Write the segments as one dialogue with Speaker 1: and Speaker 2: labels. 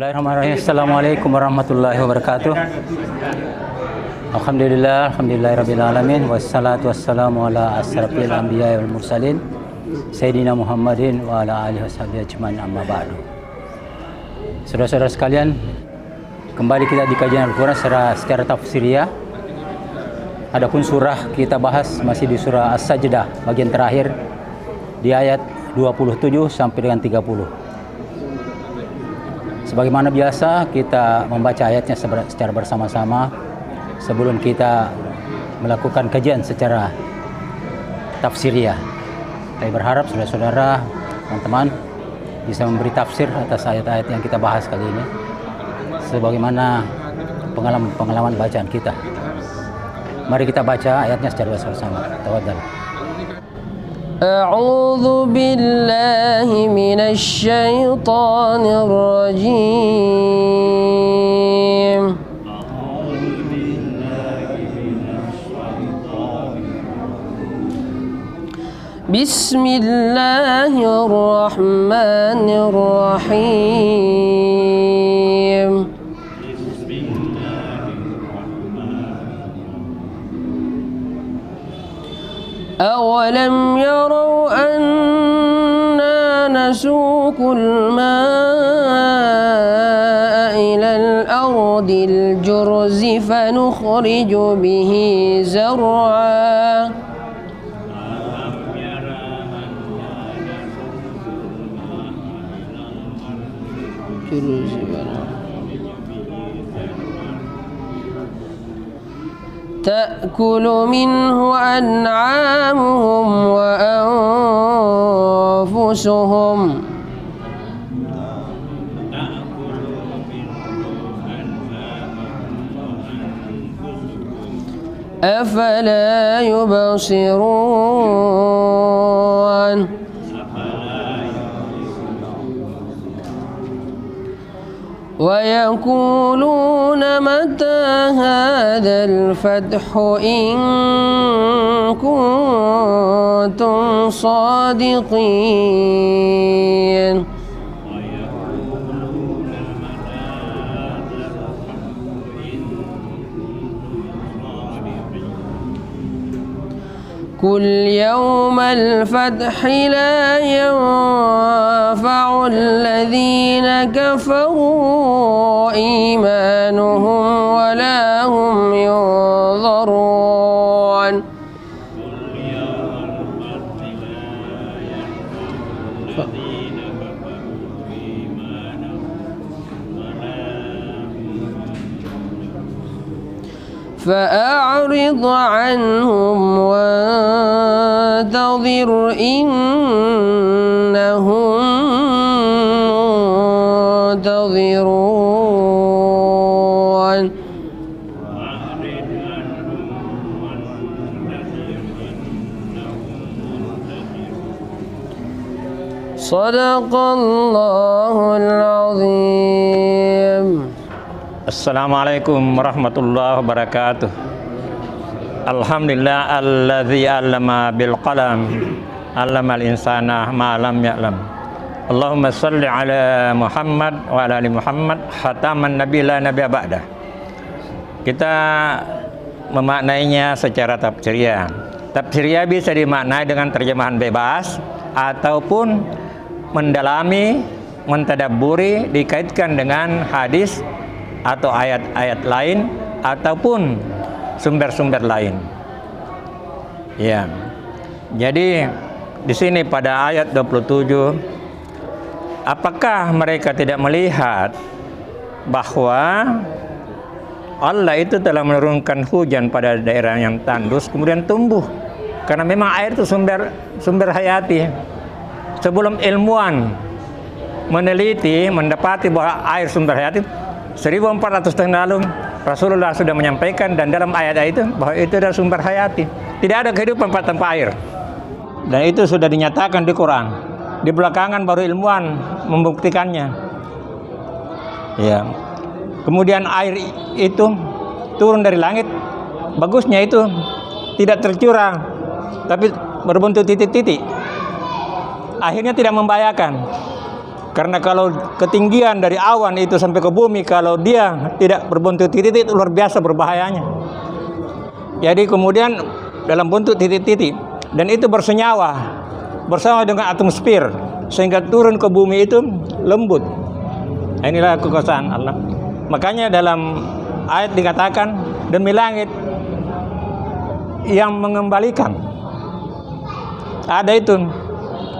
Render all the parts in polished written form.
Speaker 1: Bismillahirrahmanirrahim. Assalamualaikum warahmatullahi wabarakatuh. Alhamdulillahirabbil alamin wassalatu wassalamu ala asrafil anbiya'i wal mursalin sayyidina Muhammadin wa ala alihi washabihi ajmain, amma ba'du. Saudara-saudara sekalian, kembali kita di kajian Al-Qur'an secara tafsiriyah. Adapun surah kita bahas masih di surah As-Sajdah bagian terakhir di ayat 27 sampai dengan 30. Sebagaimana biasa, kita membaca ayatnya secara bersama-sama sebelum kita melakukan kajian secara tafsiriyah. Saya berharap saudara-saudara, teman-teman bisa memberi tafsir atas ayat-ayat yang kita bahas kali ini sebagaimana pengalaman bacaan kita. Mari kita baca ayatnya secara bersama-sama. Tafadhal.
Speaker 2: أعوذ بالله من الشيطان الرجيم بسم الله الرحمن الرحيم أولم يروا أنا نسوق الماء إلى الأرض الجرز فنخرج به زرعا تأكل منه أنعامهم وأنفسهم أفلا يبصرون ويقولون متى هذا الفتح إن كنتم صادقين قل يوم الفتح لا ينفع الذين كفروا إيمانهم ولا هم ينظرون فأعرض عنهم وانتظر إنهم منتظرون صدق الله العظيم.
Speaker 3: Assalamualaikum warahmatullahi wabarakatuh. Alhamdulillah alladzi 'allama bil qalam 'allamal insana ma lam ya'lam. Allahumma shalli ala Muhammad wa ala ali Muhammad khataman nabiy la nabiyya ba'da. Kita memaknainya secara tafsiriyah. Tafsiriyah bisa dimaknai dengan terjemahan bebas ataupun mendalami, mentadabburi, dikaitkan dengan hadis atau ayat-ayat lain ataupun sumber-sumber lain. Ya. Jadi di sini pada ayat 27, apakah mereka tidak melihat bahwa Allah itu telah menurunkan hujan pada daerah yang tandus kemudian tumbuh? Karena memang air itu sumber hayati. Sebelum ilmuwan meneliti, mendapati bahwa air sumber hayati, 1400 tahun lalu Rasulullah sudah menyampaikan, dan dalam ayat itu bahwa itu adalah sumber hayati. Tidak ada kehidupan tanpa air. Dan itu sudah dinyatakan di Quran. Di belakangan baru ilmuwan membuktikannya. Ya. Kemudian air itu turun dari langit. Bagusnya itu tidak tercurah, tapi berbentuk titik-titik. Akhirnya tidak membahayakan. Karena kalau ketinggian dari awan itu sampai ke bumi, kalau dia tidak berbentuk titik-titik itu luar biasa berbahayanya. Jadi kemudian dalam bentuk titik-titik, dan itu bersenyawa bersama dengan atmosfer sehingga turun ke bumi itu lembut. Inilah kekuasaan Allah. Makanya dalam ayat dikatakan demi langit yang mengembalikan. Ada itu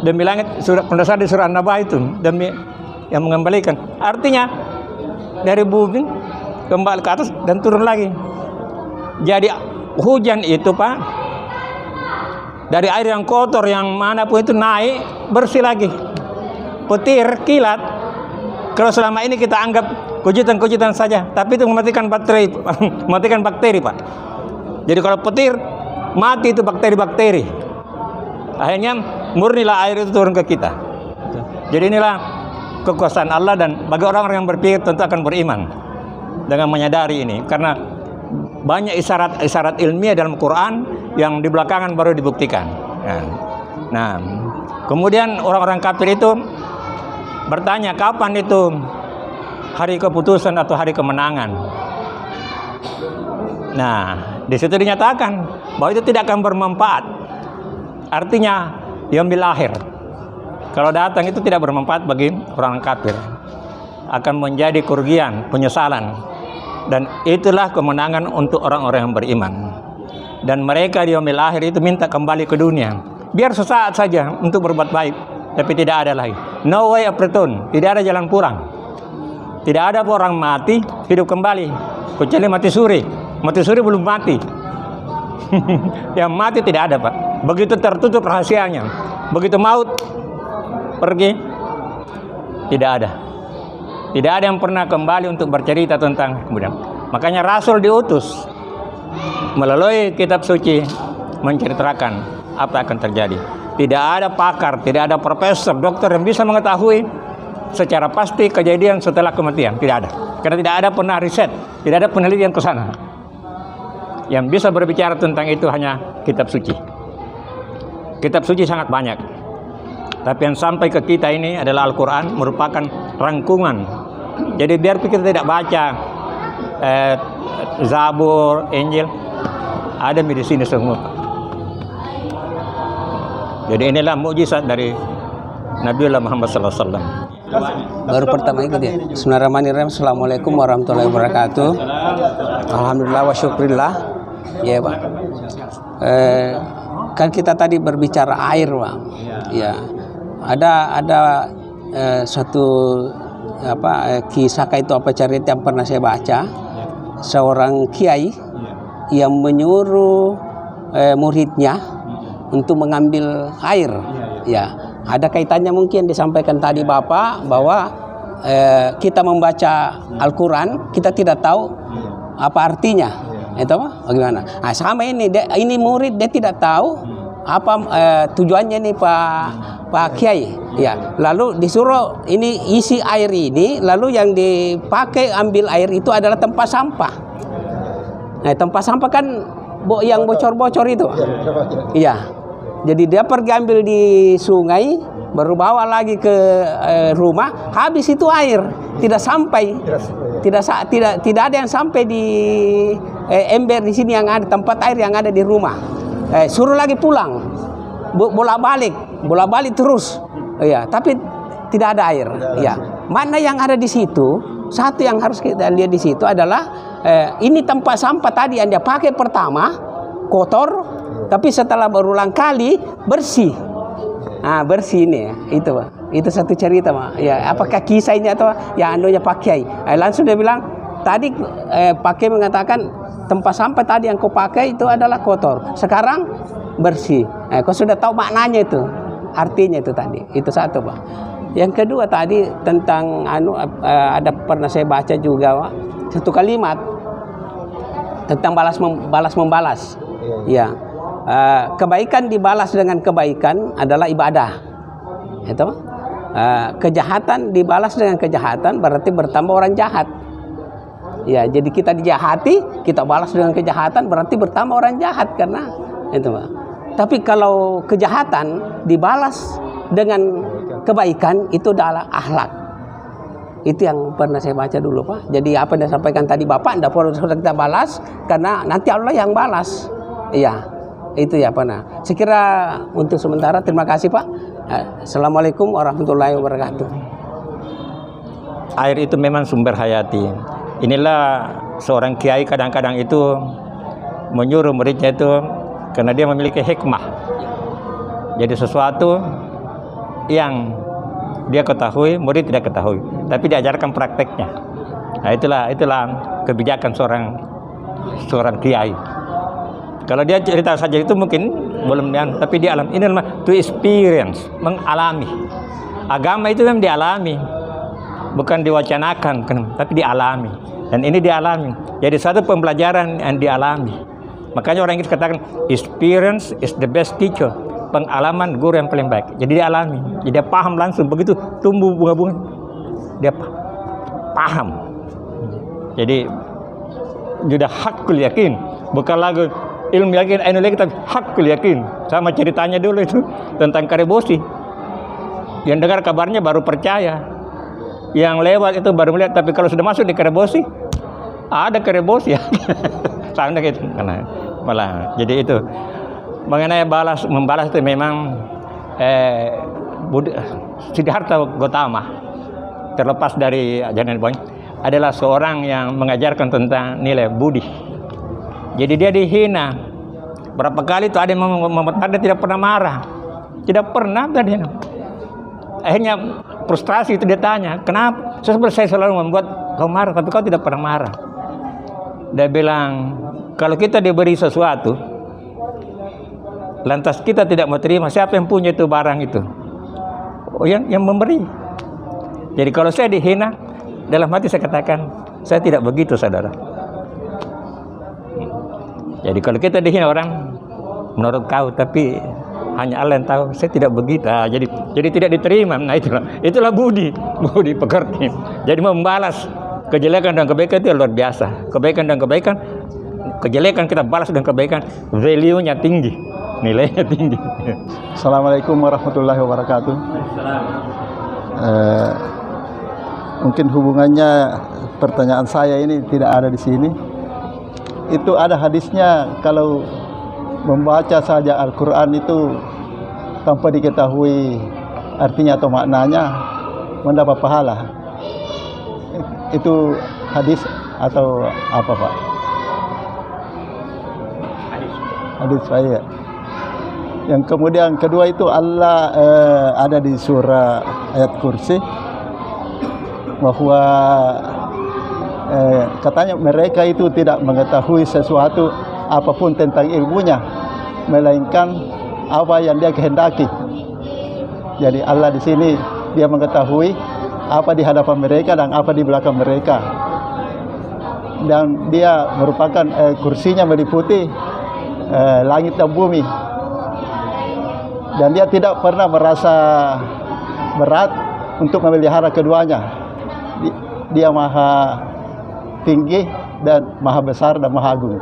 Speaker 3: demi langit, surat pendasar di surah An-Naba itu demi yang mengembalikan. Artinya dari bumi kembali ke atas dan turun lagi. Jadi hujan itu Pak, dari air yang kotor yang manapun itu naik bersih lagi. Petir, kilat, kalau selama ini kita anggap kejutan-kejutan saja, tapi itu mematikan bakteri, mematikan bakteri Pak. Jadi kalau petir mati itu bakteri-bakteri. Akhirnya murnilah air itu turun ke kita. Jadi inilah kekuasaan Allah, dan bagi orang-orang yang berpikir tentu akan beriman dengan menyadari ini, karena banyak isyarat-isyarat ilmiah dalam Quran yang di belakangan baru dibuktikan. Nah, kemudian orang-orang kafir itu bertanya kapan itu hari keputusan atau hari kemenangan. Nah, di situ dinyatakan bahwa itu tidak akan bermanfaat. Artinya yaumil akhir kalau datang itu tidak bermanfaat bagi orang kafir, akan menjadi kerugian, penyesalan, dan itulah kemenangan untuk orang-orang yang beriman. Dan mereka di yaumil akhir itu minta kembali ke dunia, biar sesaat saja untuk berbuat baik, tapi tidak ada lagi, no way of return, tidak ada jalan pulang. Tidak ada orang mati hidup kembali, kecuali mati suri. Mati suri belum mati. Yang mati tidak ada Pak. Begitu tertutup rahasianya, begitu maut pergi, tidak ada. Tidak ada yang pernah kembali untuk bercerita tentang kemudian. Makanya Rasul diutus melalui kitab suci menceritakan apa akan terjadi. Tidak ada pakar, tidak ada profesor, dokter yang bisa mengetahui secara pasti kejadian setelah kematian. Tidak ada. Karena tidak ada pernah riset, tidak ada penelitian ke sana. Yang bisa berbicara tentang itu hanya kitab suci. Kitab suci sangat banyak, tapi yang sampai ke kita ini adalah Al-Quran, merupakan rangkuman. Jadi biar kita tidak baca Zabur, Injil, ada di sini semua. Jadi inilah mukjizat dari Nabiullah Muhammad SAW.
Speaker 4: Baru pertama ikut ya. Bismillahirrahmanirrahim. Assalamualaikum warahmatullahi wabarakatuh. Alhamdulillah wa syukrillah. Ya Pak. Kan kita tadi berbicara air Pak. Ya. Ada suatu kisah itu apa cerita yang pernah saya baca. Seorang kiai yang menyuruh muridnya untuk mengambil air. Ya. Ada kaitannya mungkin disampaikan tadi Bapak bahwa kita membaca Al-Quran kita tidak tahu apa artinya, itu bagaimana? Nah, sama ini murid dia tidak tahu apa tujuannya nih Pak Kiai, ya. Lalu disuruh ini isi air ini, lalu yang dipakai ambil air itu adalah tempat sampah. Nah, tempat sampah kan yang bocor-bocor itu, iya. Jadi dia pergi ambil di sungai, baru bawa lagi ke rumah, habis itu air tidak sampai, tidak ada yang sampai di ember di sini yang ada tempat air yang ada di rumah. Suruh lagi pulang, bolak-balik terus, ya. Tapi tidak ada air, ya. Mana yang ada di situ? Satu yang harus kita lihat di situ adalah ini tempat sampah tadi yang dia pakai pertama kotor. Tapi setelah berulang kali bersih. Nah, bersih ini itu Pak. Itu satu cerita Pak. Ya, apakah kisah ini atau ya anunya Pak Kiai. Langsung dia bilang, tadi Pak Kiai mengatakan tempat sampah tadi yang kau pakai itu adalah kotor. Sekarang bersih. Kau sudah tahu maknanya itu. Artinya itu tadi. Itu satu Pak. Yang kedua tadi tentang ada pernah saya baca juga Pak. Satu kalimat tentang balas membalas. Ya. Kebaikan dibalas dengan kebaikan adalah ibadah, itu kejahatan dibalas dengan kejahatan berarti bertambah orang jahat, ya. Jadi kita dijahati, kita balas dengan kejahatan berarti bertambah orang jahat karena itu Pak. Tapi kalau kejahatan dibalas dengan kebaikan itu adalah akhlak. Itu yang pernah saya baca dulu, Pak. Jadi apa yang disampaikan tadi Bapak, tidak perlu kita balas, karena nanti Allah yang balas. Iya, itu ya Pak. Nah, saya kira untuk sementara terima kasih Pak. Assalamualaikum warahmatullahi wabarakatuh.
Speaker 3: Air itu memang sumber hayati. Inilah seorang kiai kadang-kadang itu menyuruh muridnya itu karena dia memiliki hikmah. Jadi sesuatu yang dia ketahui, murid tidak ketahui, tapi diajarkan prakteknya. Nah, itulah kebijakan seorang kiai. Kalau dia cerita saja itu mungkin belum dia, tapi dia alami. Ini namanya to experience, mengalami. Agama itu memang dialami, bukan diwacanakan, tapi dialami. Dan ini dialami. Jadi satu pembelajaran yang dialami. Makanya orang itu katakan experience is the best teacher. Pengalaman guru yang paling baik. Jadi dia alami, jadi dia paham langsung. Begitu tumbuh bunga-bunga, dia paham. Jadi sudah hakul yakin, bukan lagi ilmu yakin, ainul yakin, tapi hakul yakin. Sama ceritanya dulu itu tentang Karebosi. Yang dengar kabarnya baru percaya, yang lewat itu baru melihat. Tapi kalau sudah masuk di Karebosi, ada Karebosi ya. Sama gitu, karena malah. Jadi itu. Mengenai membalas itu memang Siddhartha Gautama, terlepas dari ajaran Buddha, adalah seorang yang mengajarkan tentang nilai budi. Jadi dia dihina berapa kali itu, ada yang dia tidak pernah marah, tidak pernah tadi. Akhirnya frustrasi itu dia tanya, kenapa? Saya selalu membuat kau marah, tapi kau tidak pernah marah. Dia bilang, kalau kita diberi sesuatu lantas kita tidak mau terima, siapa yang punya itu barang itu? Oh, yang memberi. Jadi kalau saya dihina, dalam hati saya katakan, saya tidak begitu, saudara. Jadi kalau kita dihina orang, menurut kau, tapi hanya Allah yang tahu, saya tidak begitu. Nah, jadi tidak diterima. Nah, itulah budi pekerti. Jadi membalas kejelekan dan kebaikan itu luar biasa. Kebaikan dan kebaikan, kejelekan kita balas dengan kebaikan, value-nya tinggi. Nilainya tinggi.
Speaker 5: Assalamualaikum warahmatullahi wabarakatuh. Mungkin hubungannya pertanyaan saya ini tidak ada di sini. Itu ada hadisnya, kalau membaca saja Al-Quran itu tanpa diketahui artinya atau maknanya mendapat pahala. Itu hadis atau apa Pak? Hadis saya. Yang kemudian kedua itu Allah ada di surah ayat kursi bahwa katanya mereka itu tidak mengetahui sesuatu apapun tentang ilmunya, melainkan apa yang dia kehendaki. Jadi Allah di sini dia mengetahui apa di hadapan mereka dan apa di belakang mereka, dan dia merupakan kursinya meliputi langit dan bumi. Dan dia tidak pernah merasa berat untuk memelihara keduanya. Dia maha tinggi dan maha besar dan maha agung.